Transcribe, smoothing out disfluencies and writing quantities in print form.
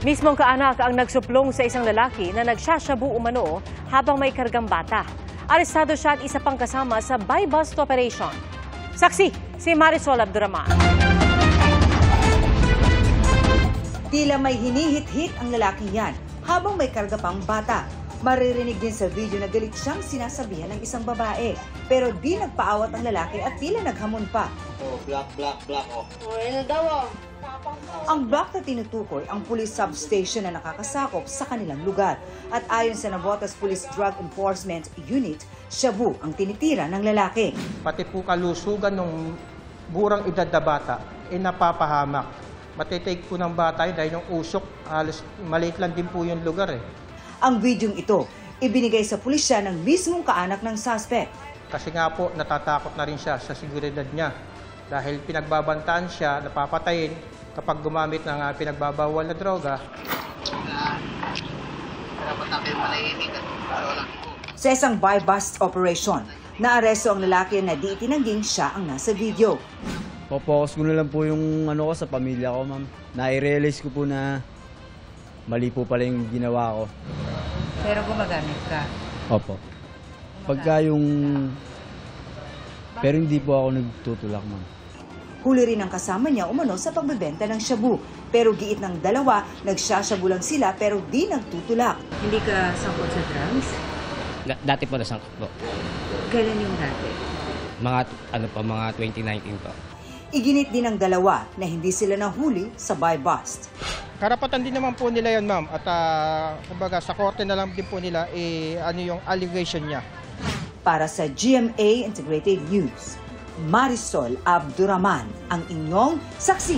Mismong kaanak ang nagsuplong sa isang lalaki na nagsasyabu umano habang may kargang bata. Arestado siya at isa pang kasama sa buy-bust operation. Saksi, si Marisol Abduraman. Tila may hinihit-hit ang lalaking yan habang may karga pang bata. Maririnig din sa video na galit siyang sinasabihan ng isang babae. Pero di nagpaawat ang lalaki at tila naghamon pa. Oh, black, oh. Ano daw? Ang black na tinutukoy ang police substation na nakakasakop sa kanilang lugar. At ayon sa Navotas Police Drug Enforcement Unit, shabu ang tinitira ng lalaki. Pati po kalusugan ng burang edad na bata ay napapahamak. Matitake po ng bata dahil yung usok, maliit lang din po yung lugar eh. Ang videong ito, ibinigay sa pulisya ng mismong kaanak ng suspect. Kasi nga po, natatakot na rin siya sa seguridad niya. Dahil pinagbabantaan siya, napapatayin kapag gumamit ng pinagbabawal na droga. Sa isang buy-bust operation, naaresto ang lalaki na di itinangging siya ang nasa video. Focus ko na lang po yung ko sa pamilya ko, ma'am. Na-realize ko po na mali po pala yung ginawa ko. Pero gumagamit ka? Opo. Pagka yung... Pero hindi po ako nagtutulak, ma'am. Huli rin ang kasama niya umano sa pagbebenta ng shabu. Pero giit ng dalawa, nagsashabu lang sila pero di nagtutulak. Hindi ka sangkot sa drugs? Dati po nasangkot po. Kailan yung dati? Mga 2019 po. Iginit din ng dalawa na hindi sila nahuli sa buy-bust. Karapatan din naman po nila yon, ma'am. At kumbaga, sa korte na lang din po nila ano yung allegation niya. Para sa GMA Integrated News, Marisol Abduraman, ang inyong saksi.